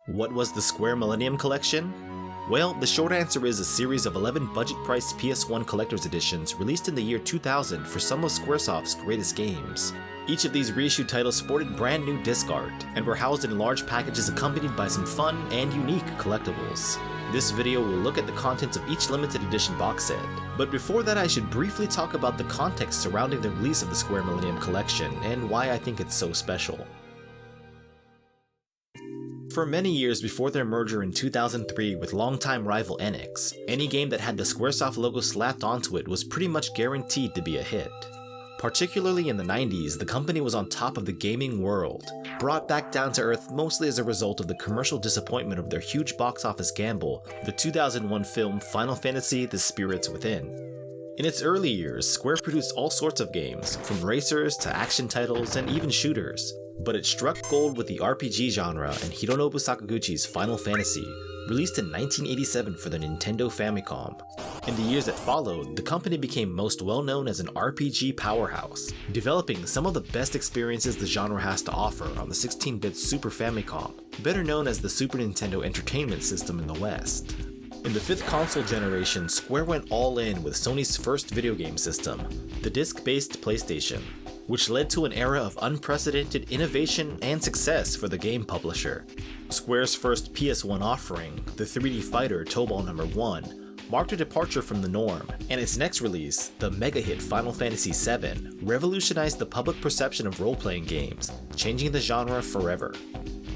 What was the Square Millennium Collection? Well, the short answer is a series of 11 budget-priced PS1 collector's editions released in the year 2000 for some of Squaresoft's greatest games. Each of these reissued titles sported brand new disc art, and were housed in large packages accompanied by some fun and unique collectibles. This video will look at the contents of each limited edition box set, but before that I should briefly talk about the context surrounding the release of the Square Millennium Collection and why I think it's so special. For many years before their merger in 2003 with longtime rival Enix, any game that had the Squaresoft logo slapped onto it was pretty much guaranteed to be a hit. Particularly in the 90s, the company was on top of the gaming world, brought back down to earth mostly as a result of the commercial disappointment of their huge box office gamble, the 2001 film Final Fantasy: The Spirits Within. In its early years, Square produced all sorts of games, from racers to action titles and even shooters, but it struck gold with the RPG genre and Hironobu Sakaguchi's Final Fantasy, released in 1987 for the Nintendo Famicom. In the years that followed, the company became most well known as an RPG powerhouse, developing some of the best experiences the genre has to offer on the 16-bit Super Famicom, better known as the Super Nintendo Entertainment System in the West. In the 5th console generation, Square went all in with Sony's first video game system, the disc-based PlayStation, which led to an era of unprecedented innovation and success for the game publisher. Square's first PS1 offering, the 3D fighter Tobal No. 1, marked a departure from the norm, and its next release, the mega-hit Final Fantasy VII, revolutionized the public perception of role-playing games, changing the genre forever.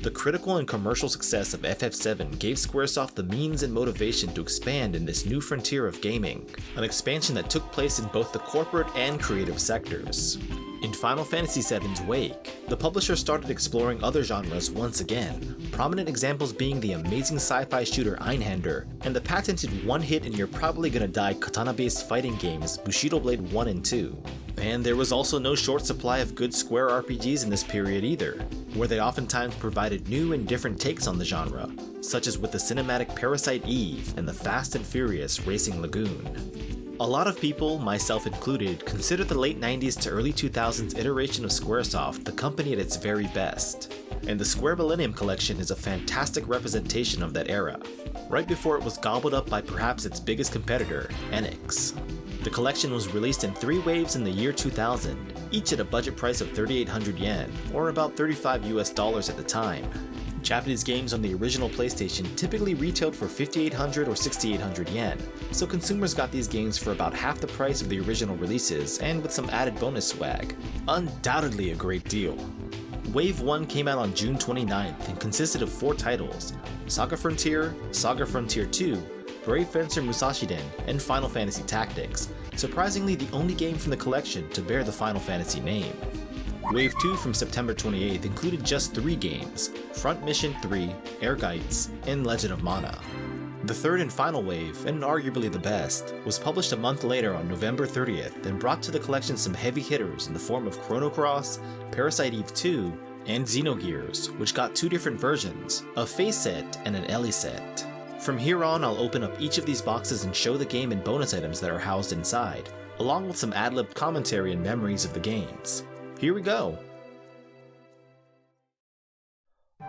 The critical and commercial success of FF7 gave Squaresoft the means and motivation to expand in this new frontier of gaming, an expansion that took place in both the corporate and creative sectors. In Final Fantasy VII's wake, the publisher started exploring other genres once again, prominent examples being the amazing sci-fi shooter Einhander, and the patented one-hit-and-you're-probably-gonna-die katana-based fighting games Bushido Blade 1 and 2. And there was also no short supply of good Square RPGs in this period either, where they oftentimes provided new and different takes on the genre, such as with the cinematic Parasite Eve and the Fast and Furious Racing Lagoon. A lot of people, myself included, consider the late 90s to early 2000s iteration of Squaresoft the company at its very best, and the Square Millennium Collection is a fantastic representation of that era, right before it was gobbled up by perhaps its biggest competitor, Enix. The collection was released in 3 waves in the year 2000, each at a budget price of 3,800 yen, or about $35 US at the time. Japanese games on the original PlayStation typically retailed for 5,800 or 6,800 yen, so consumers got these games for about half the price of the original releases and with some added bonus swag. Undoubtedly a great deal. Wave 1 came out on June 29th and consisted of 4 titles: Saga Frontier 2, Brave Fencer Musashiden, and Final Fantasy Tactics, surprisingly the only game from the collection to bear the Final Fantasy name. Wave 2 from September 28th included just 3 games: Front Mission 3, Ehrgeiz, and Legend of Mana. The third and final wave, and arguably the best, was published a month later on November 30th and brought to the collection some heavy hitters in the form of Chrono Cross, Parasite Eve 2, and Xenogears, which got 2 different versions, a Phase set and an Ellie set. From here on, I'll open up each of these boxes and show the game and bonus items that are housed inside, along with some ad-libbed commentary and memories of the games. Here we go!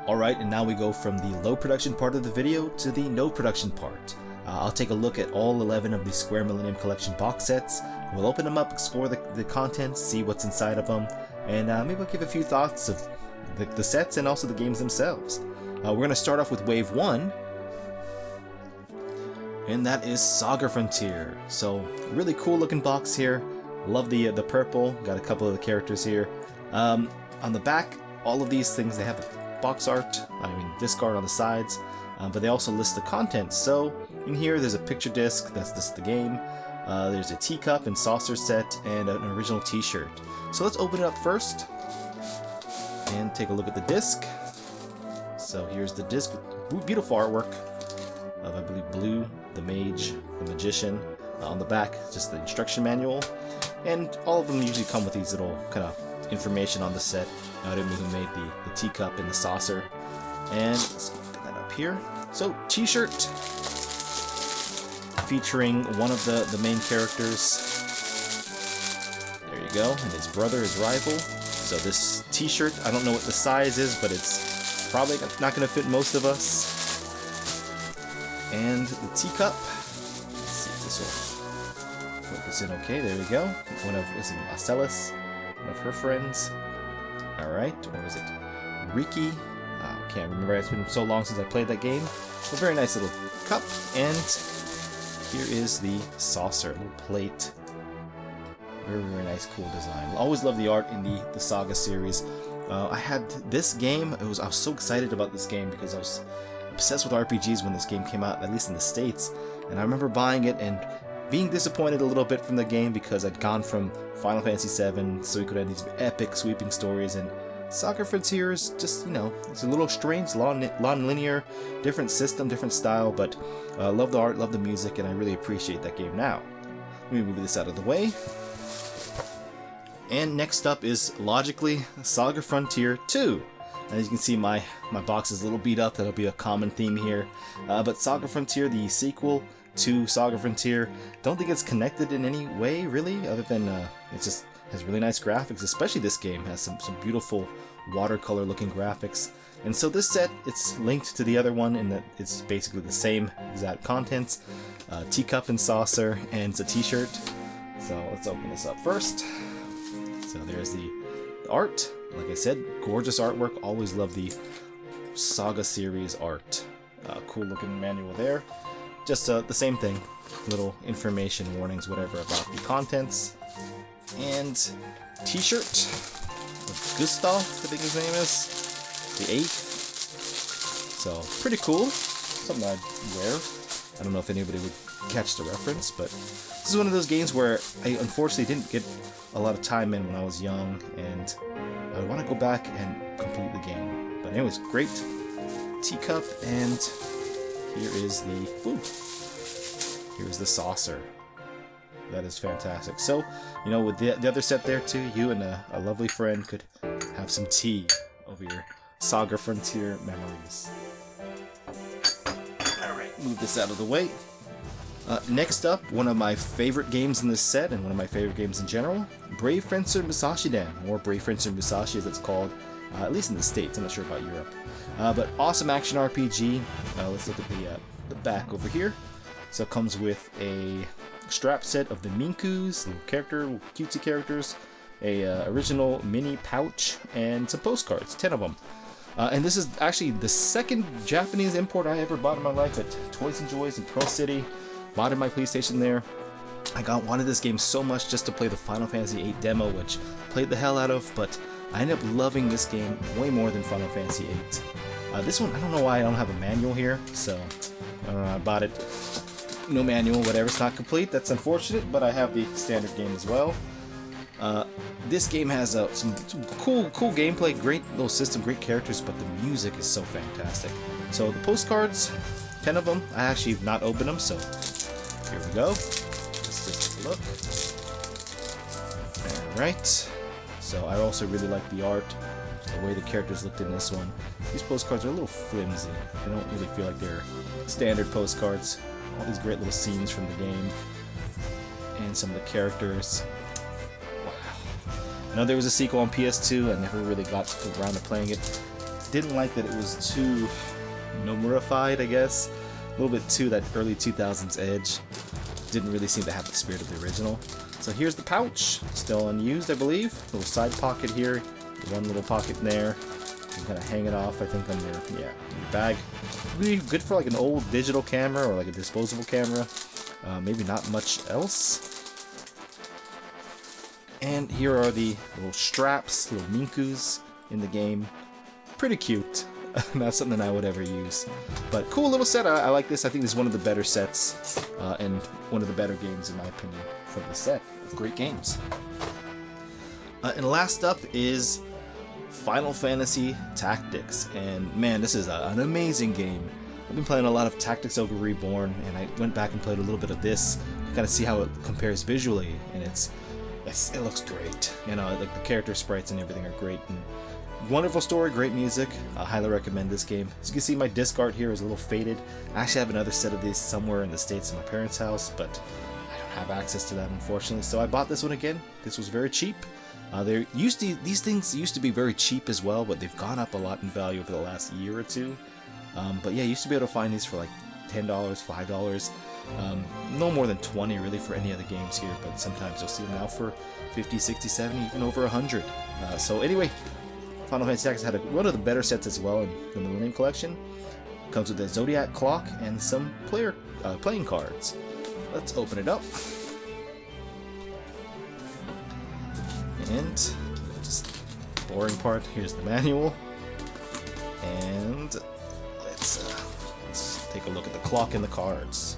Alright, and now we go from the low production part of the video to the no production part. I'll take a look at all 11 of the Square Millennium Collection box sets. We'll open them up, explore the contents, see what's inside of them, and maybe I'll give a few thoughts of the sets and also the games themselves. We're going to start off with Wave 1, and that is Saga Frontier. So, really cool looking box here. Love the purple, got a couple of the characters here. On the back, all of these things, they have box art, disc art on the sides, but they also list the contents. So in here there's a picture disc, that's just the game, there's a teacup and saucer set, and an original t-shirt. So let's open it up first, and take a look at the disc. So here's the disc, beautiful artwork of, I believe, Blue, the Mage, the Magician. On the back, just the instruction manual, and all of them usually come with these little kind of information on the set. I don't know who made the teacup and the saucer. And let's put that up here. So, t-shirt featuring one of the main characters. There you go, and his brother, his rival. So this t-shirt, I don't know what the size is, but it's probably not going to fit most of us. And the teacup. Let's see if this will focus in okay. There we go. One of, is it Marcellus? One of her friends. Alright, or is it Riki? Can't remember. It's been so long since I played that game. A very nice little cup. And here is the saucer, little plate. Very, very nice, cool design. Always love the art in the Saga series. I had this game. I was so excited about this game because I was obsessed with RPGs when this game came out, at least in the States. And I remember buying it and being disappointed a little bit from the game because I'd gone from Final Fantasy VII, so we could have these epic, sweeping stories, and Saga Frontier is just, you know, it's a little strange, non-linear, different system, different style, but love the art, love the music, and I really appreciate that game now. Let me move this out of the way. And next up is, logically, Saga Frontier 2. As you can see, my box is a little beat up. That'll be a common theme here. But Saga Frontier, the sequel to Saga Frontier, don't think it's connected in any way, really, other than it just has really nice graphics. Especially this game has some beautiful watercolor-looking graphics. And so this set, it's linked to the other one in that it's basically the same exact contents. Teacup and saucer, and it's a t-shirt. So let's open this up first. So there's the art. Like I said, gorgeous artwork. Always love the Saga series art. Cool looking manual there. Just the same thing. Little information, warnings, whatever about the contents. And t-shirt of Gustav, I think his name is. The 8th. So pretty cool. Something I'd wear. I don't know if anybody would catch the reference, but this is one of those games where I unfortunately didn't get a lot of time in when I was young, and I want to go back and complete the game. But anyways, great teacup, and here is the saucer. That is fantastic. So, you know, with the other set there too, you and a lovely friend could have some tea over your Saga Frontier memories. Alright, move this out of the way. Next up, one of my favorite games in this set, and one of my favorite games in general, Brave Fencer Musashi-den, or Brave Fencer Musashi as it's called, at least in the States. I'm not sure about Europe. But awesome action RPG. Let's look at the back over here. So it comes with a strap set of the Minkus, little cutesy characters, a original mini pouch, and some postcards, 10 of them. And this is actually the second Japanese import I ever bought in my life at Toys and Joys in Pearl City. Bought in my PlayStation there. I wanted this game so much just to play the Final Fantasy VIII demo, which played the hell out of, but I ended up loving this game way more than Final Fantasy VIII. This one, I don't know why I don't have a manual here, so I bought it. No manual, whatever, it's not complete. That's unfortunate, but I have the standard game as well. This game has some cool gameplay, great little system, great characters, but the music is so fantastic. So the postcards, 10 of them. I actually have not opened them, so here we go. Let's just take a look. Alright. So I also really like the art, the way the characters looked in this one. These postcards are a little flimsy. They don't really feel like they're standard postcards. All these great little scenes from the game. And some of the characters. Wow. I know there was a sequel on PS2. I never really got around to playing it. Didn't like that it was too nomurified, I guess. A little bit too that early 2000s edge. Didn't really seem to have the spirit of the original. So here's the pouch, still unused, I believe. Little side pocket here, one little pocket in there. You can kind of hang it off, I think, on your bag. Really good for like an old digital camera or like a disposable camera. Maybe not much else. And here are the little straps, little minkus in the game. Pretty cute. Not something I would ever use. But cool little set. I like this. I think this is one of the better sets and one of the better games in my opinion from the set. Great games. And last up is Final Fantasy Tactics. And man, this is an amazing game. I've been playing a lot of Tactics Ogre Reborn, and I went back and played a little bit of this to kind of see how it compares visually, and it looks great. You know, like the character sprites and everything are great. And wonderful story, great music. I highly recommend this game. As you can see, my disc art here is a little faded. I actually have another set of these somewhere in the States in my parents' house, but I don't have access to that, unfortunately. So I bought this one again. This was very cheap, These things used to be very cheap as well, but they've gone up a lot in value over the last year or two. But yeah, you used to be able to find these for like $10, $5. No more than 20 really for any of the games here, but sometimes you'll see them now for 50, 60, 70, even over 100. So anyway, Final Fantasy Tactics had one of the better sets as well in the Millennium Collection. Comes with a Zodiac clock and some playing cards. Let's open it up. And just boring part, here's the manual. And let's take a look at the clock and the cards.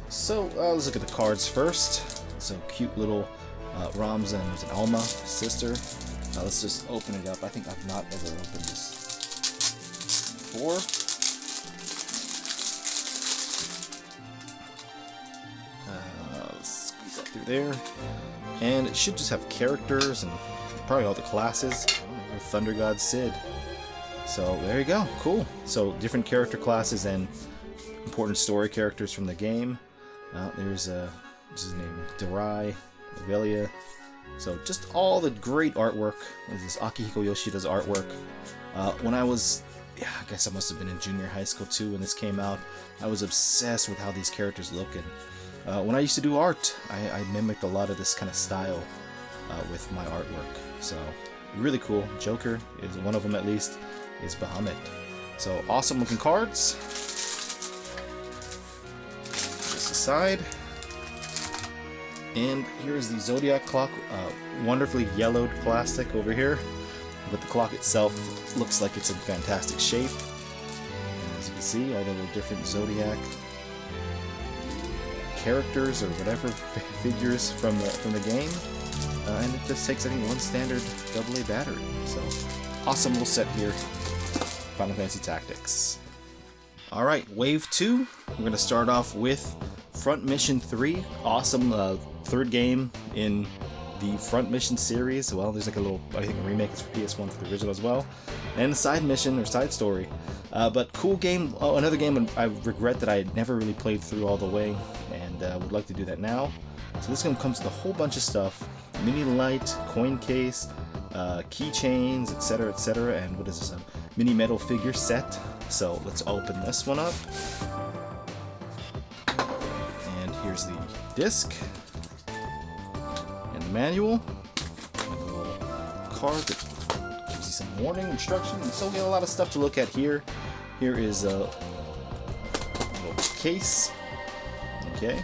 So let's look at the cards first. So cute little Rams, and there's an Alma sister. Let's just open it up. I think I've not ever opened this before. Let's squeeze that through there. And it should just have characters and probably all the classes. Thunder God Sid. So there you go. Cool. So different character classes and important story characters from the game. There's what's his name? Darai, Avelia. So just all the great artwork. This is Akihiko Yoshida's artwork. When I was, I guess I must have been in junior high school too when this came out. I was obsessed with how these characters look, and when I used to do art, I mimicked a lot of this kind of style with my artwork. So really cool. Joker is one of them, at least, is Bahamut. So awesome looking cards. This aside. And here's the Zodiac clock, wonderfully yellowed plastic over here, but the clock itself looks like it's in fantastic shape. And as you can see, all the little different Zodiac characters or whatever figures from the game, and it just takes, I think, one standard AA battery. So awesome little set here, Final Fantasy Tactics. All right, Wave 2. We're going to start off with Front Mission 3. Awesome third game in the Front Mission series. Well, there's like a little, I think, a remake is for PS1 for the original as well. And side mission or side story. But cool game. Oh, another game I regret that I never really played through all the way, and would like to do that now. So this game comes with a whole bunch of stuff. Mini light, coin case, keychains, etc., and what is this? A mini metal figure set. So let's open this one up. And here's the disc. And the manual. And a little card that gives you some warning, instructions. So we got a lot of stuff to look at here. Here is a little case. Okay.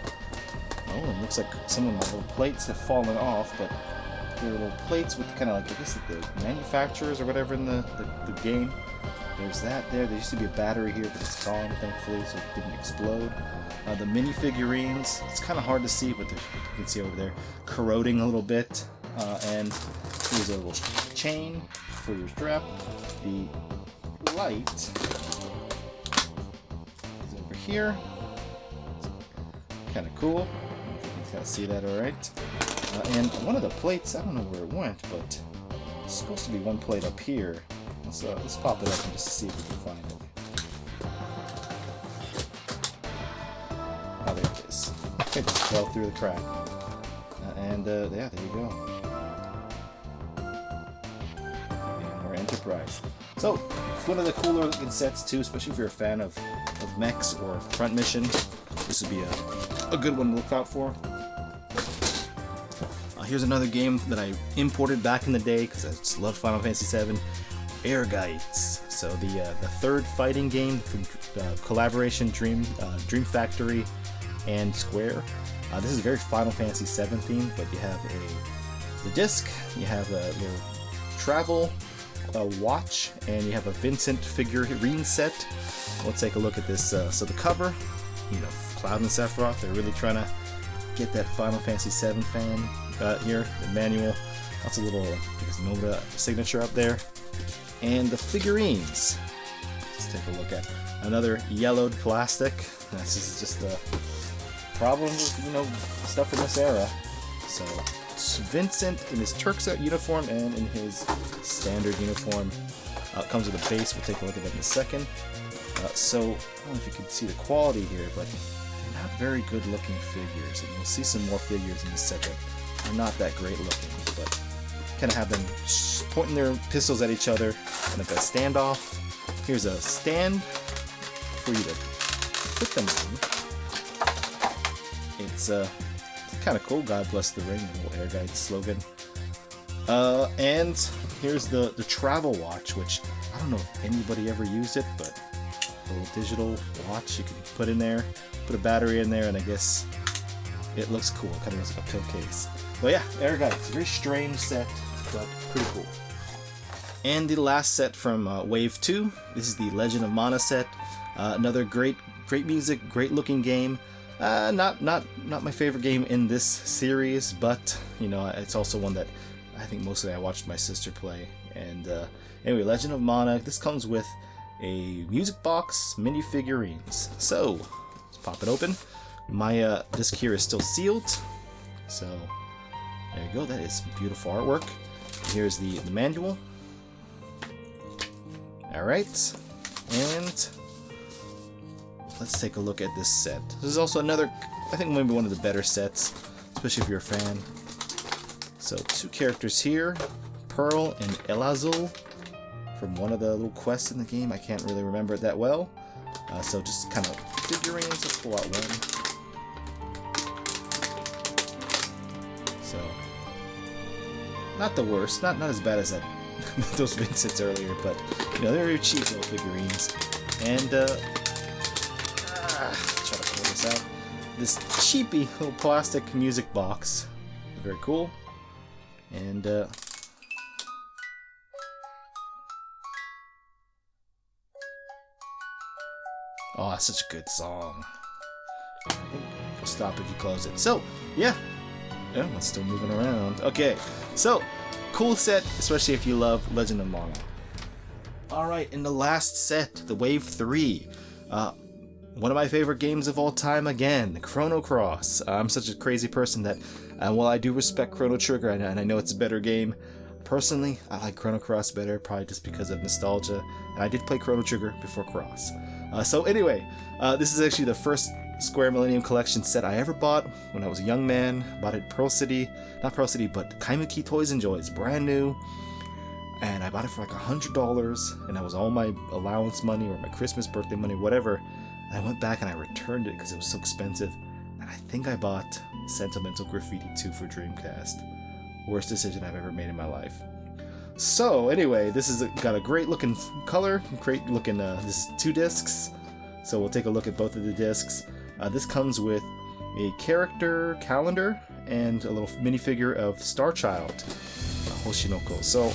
Oh, it looks like some of my little plates have fallen off, but they're little plates with kind of like, I guess, the manufacturers or whatever in the game. There's that there. There used to be a battery here, but it's gone, thankfully, so it didn't explode. The mini figurines, it's kind of hard to see, but you can see over there, corroding a little bit. And here's a little chain for your strap. The light is over here. Kind of cool. I don't know if you can kind of see that all right. And one of the plates, I don't know where it went, but it's supposed to be one plate up here. Let's pop it up and just see if we can find it. Oh, there it is. It just fell through the crack. Yeah, there you go. And more Enterprise. So, it's one of the cooler looking sets too, especially if you're a fan of mechs or Front Mission. This would be a good one to look out for. Here's another game that I imported back in the day because I just love Final Fantasy VII. Airgites. So the third fighting game from collaboration Dream Factory and Square. This is very Final Fantasy VII themed, but you have the disc, you have a little travel watch, and you have a Vincent figurine set. Let's take a look at this. So the cover, Cloud and Sephiroth, they're really trying to get that Final Fantasy VII fan here. The manual, that's a little, I guess, Nova signature up there. And the figurines. Let's take a look at another yellowed plastic. This is just a problem with, stuff from this era. So it's Vincent in his Turk's uniform and in his standard uniform. It comes with a base. We'll take a look at that in a second. So I don't know if you can see the quality here, but they're not very good looking figures, and we'll see some more figures in a second. are not that great looking, but kind of have them pointing their pistols at each other, and like a standoff. Here's a stand for you to put them on. It's kind of cool. God bless the ring, the little air guide slogan. And here's the travel watch, which I don't know if anybody ever used it, but a little digital watch you can put in there, put a battery in there, and I guess it looks cool. Kind of looks like a pill case. But yeah, air guide. It's a very strange set, but pretty cool. And the last set from Wave 2. This is the Legend of Mana set. Another great music, great looking game. Not my favorite game in this series, but you know, it's also one that I think mostly I watched my sister play. And anyway, Legend of Mana. This comes with a music box, mini figurines. So let's pop it open. My disc here is still sealed, so there you go. That is some beautiful artwork. Here's the manual. Alright, and let's take a look at this set. This is also another, I think maybe one of the better sets, especially if you're a fan. So 2 characters here, Pearl and Elazul, from one of the little quests in the game. I can't really remember it that well. So just kind of figurines. Let's pull out one. So, not the worst, not as bad as that those Vincents earlier, but you know, they're very cheap little figurines. And try to pull this out. This cheapy little plastic music box, very cool. And oh, that's such a good song. I think we'll stop if you close it. So yeah, it's still moving around. Okay, so cool set, especially if you love Legend of Mana. Alright, in the last set, the Wave 3. One of my favorite games of all time again, Chrono Cross. I'm such a crazy person that, while I do respect Chrono Trigger, and I know it's a better game, personally, I like Chrono Cross better, probably just because of nostalgia. And I did play Chrono Trigger before Cross. So anyway, this is actually the first Square Millennium Collection set I ever bought when I was a young man. Bought it at Pearl City, not Pearl City, but Kaimuki Toys and Joys, brand new. And I bought it for like $100, and that was all my allowance money or my Christmas, birthday money, whatever. And I went back and I returned it because it was so expensive. And I think I bought Sentimental Graffiti 2 for Dreamcast. Worst decision I've ever made in my life. So anyway, this is got a great looking color, great looking, this is 2 discs. So we'll take a look at both of the discs. This comes with a character calendar and a little minifigure of Star Child, Hoshinoko. So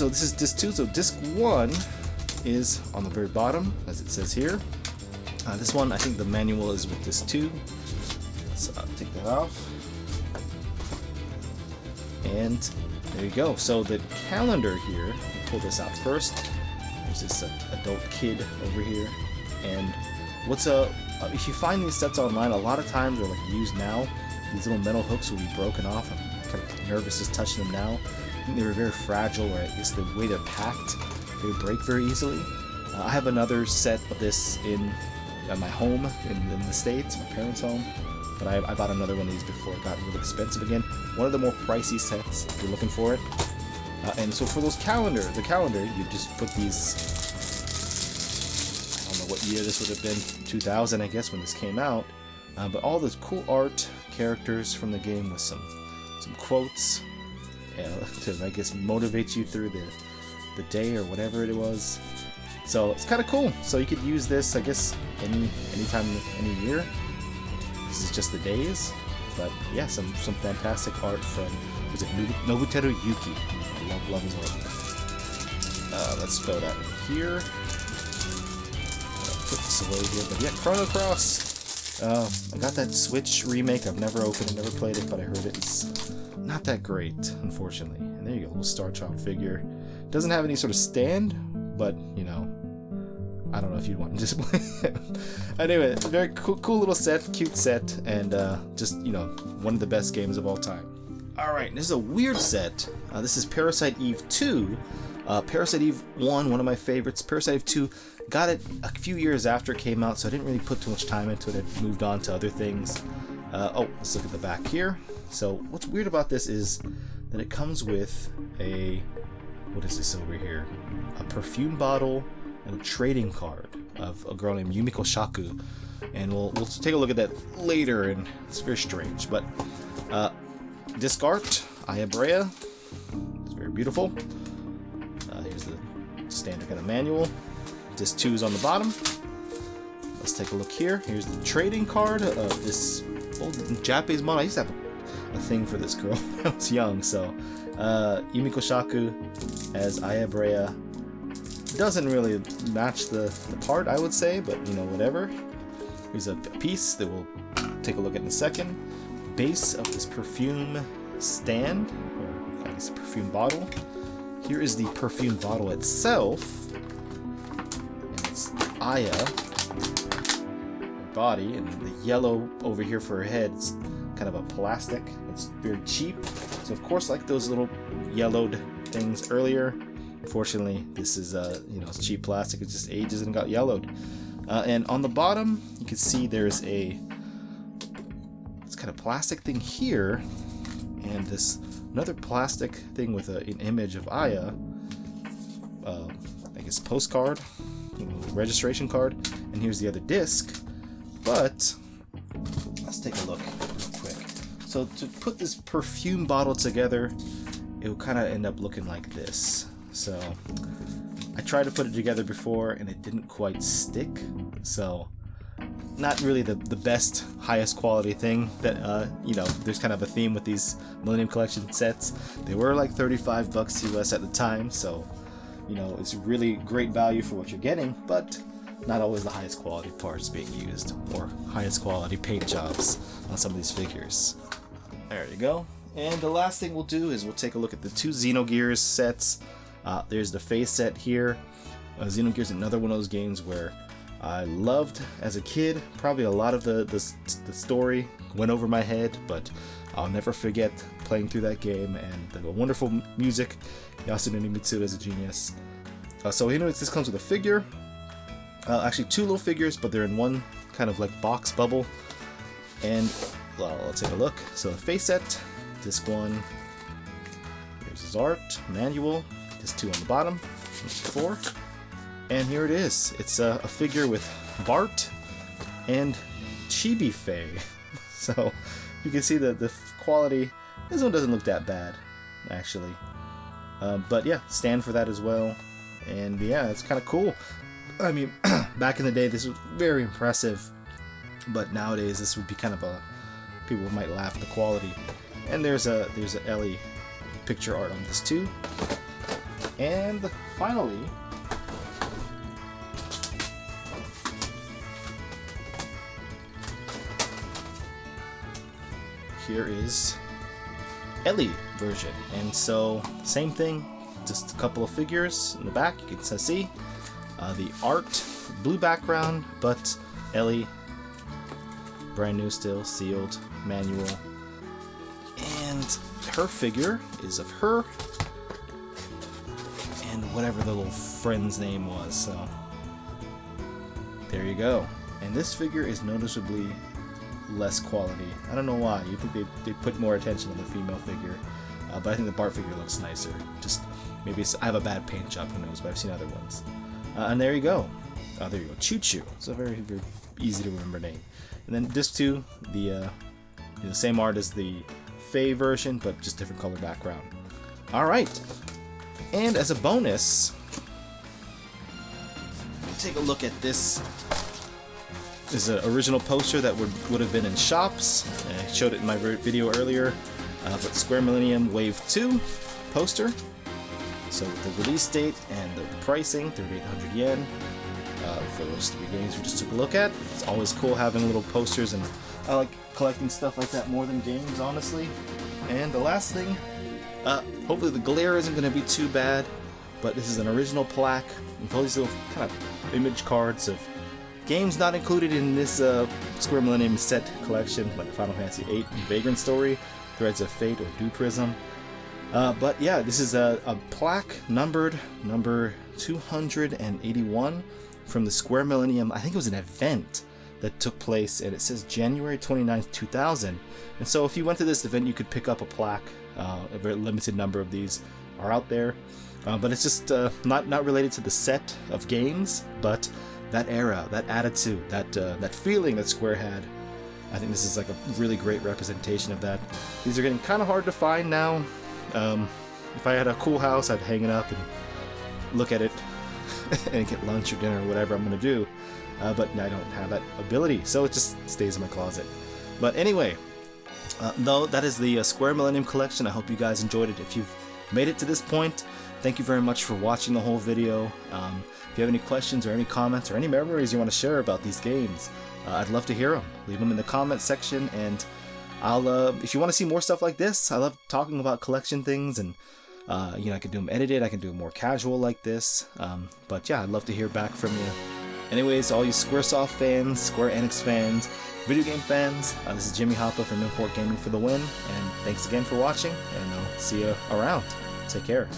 this is disc 2. So disc 1 is on the very bottom, as it says here. This one, I think the manual is with disc 2. Let's take that off. And there you go. So the calendar here, pull this out first. There's this adult kid over here. And what's if you find these sets online, a lot of times they're like used now. These little metal hooks will be broken off. I'm kind of nervous just touching them now. I think they were very fragile, or I guess the way they're packed, they break very easily. I have another set of this at my home in the States, my parents' home. But I bought another one of these before it got really expensive again. One of the more pricey sets if you're looking for it. And so for the calendar, you just put these. I don't know what year this would have been, 2000, I guess, when this came out. But all this cool art, characters from the game with some quotes to, I guess, motivate you through the day or whatever it was. So it's kind of cool. So you could use this, I guess, anytime, any year. This is just the days, but yeah, some fantastic art from, was it Nobuteru Yuki? I love his art. Let's throw that in here. Put this away here, but yeah, Chrono Cross. I got that Switch remake. I've never opened it, never played it, but I heard it's not that great, unfortunately. And there you go, little Star Child figure. Doesn't have any sort of stand, but you know, I don't know if you'd want to display it. Anyway, very cool little set, cute set, and just, you know, one of the best games of all time. Alright, this is a weird set. This is Parasite Eve 2. Parasite Eve 1, one of my favorites. Parasite Eve 2, got it a few years after it came out, so I didn't really put too much time into it. I moved on to other things. Oh, let's look at the back here. So what's weird about this is that it comes with a, what is this over here? A perfume bottle and a trading card of a girl named Yumiko Shaku. And we'll take a look at that later, and it's very strange. But disc art, Aya Brea. It's very beautiful. Here's the standard kind of manual. Disc 2 is on the bottom. Let's take a look here. Here's the trading card of this old Japanese model. I used to have a thing for this girl when I was young. So Yumiko Shaku as Aya Brea. Doesn't really match the part, I would say, but you know, whatever. Here's a piece that we'll take a look at in a second. Base of this perfume stand, or I guess a perfume bottle. Here is the perfume bottle itself. And it's Aya, her body, and the yellow over here for her head. It's kind of a plastic. It's very cheap. So of course, like those little yellowed things earlier, unfortunately, this is it's cheap plastic. It just ages and got yellowed. And on the bottom, you can see there's it's kind of plastic thing here, and this another plastic thing with an image of Aya. I guess postcard, registration card, and here's the other disc. But let's take a look real quick. So to put this perfume bottle together, it will kind of end up looking like this. So I tried to put it together before and it didn't quite stick, so not really the best, highest quality thing that, there's kind of a theme with these Millennium Collection sets. They were like $35 US at the time, so, it's really great value for what you're getting, but not always the highest quality parts being used, or highest quality paint jobs on some of these figures. There you go. And the last thing we'll do is we'll take a look at the two Xenogears sets. There's the face set here. Xenogears is another one of those games where I loved as a kid. Probably a lot of the story went over my head, but I'll never forget playing through that game and the wonderful music. Yasunori Mitsuda is a genius. So anyways, this comes with a figure. Actually two little figures, but they're in one kind of like box bubble. And well, let's take a look. So the face set, disc 1. Here's his art, manual. Disc 2 on the bottom, disc 4, and here it is. It's a figure with Bart and Chibi Faye. So you can see the quality. This one doesn't look that bad, actually. But yeah, stand for that as well. And yeah, it's kind of cool. I mean, back in the day, this was very impressive, but nowadays this would be kind of people might laugh at the quality. And there's a Ellie picture art on this too. And finally, here is Ellie version. And so, same thing, just a couple of figures in the back. You can see the art, blue background, but Ellie, brand new still, sealed, manual. And her figure is of her and whatever the little friend's name was. So there you go. And this figure is noticeably less quality. I don't know why. You think they put more attention on the female figure, but I think the Bart figure looks nicer. Just maybe I have a bad paint job, who knows? But I've seen other ones. And there you go. Oh, there you go. Choo Choo. It's a very, very easy to remember name. And then disc 2, the same art as the Faye version, but just different color background. All right. And as a bonus, take a look at this. This is an original poster that would have been in shops. I showed it in my video earlier, but Square Millennium Wave 2 poster. So with the release date and the pricing, 3,800 yen for those 3 games we just took a look at. It's always cool having little posters, and I like collecting stuff like that more than games, honestly. And the last thing, hopefully the glare isn't going to be too bad, but this is an original plaque with all these little kind of image cards of games not included in this Square Millennium set collection, like Final Fantasy VIII, Vagrant Story, Threads of Fate, or Dew Prism. But yeah, this is a plaque numbered number 281 from the Square Millennium. I think it was an event that took place, and it says January 29th, 2000. And so if you went to this event, you could pick up a plaque. A very limited number of these are out there, but it's just not related to the set of games, but that era, that attitude, that feeling that Square had. I think this is like a really great representation of that. These are getting kind of hard to find now. If I had a cool house, I'd hang it up and look at it and get lunch or dinner or whatever I'm going to do. But I don't have that ability, so it just stays in my closet. But anyway, no, that is the Square Millennium Collection. I hope you guys enjoyed it. If you've made it to this point, thank you very much for watching the whole video. If you have any questions or any comments or any memories you want to share about these games, I'd love to hear them. Leave them in the comments section, and I'll if you want to see more stuff like this, I love talking about collection things, and you know, I can do them edited, I can do them more casual like this, but yeah, I'd love to hear back from you. Anyways, all you Squaresoft fans, Square Enix fans, video game fans, this is Jimmy Hapa from Import Gaming for the win, and thanks again for watching, and I'll see you around. Take care.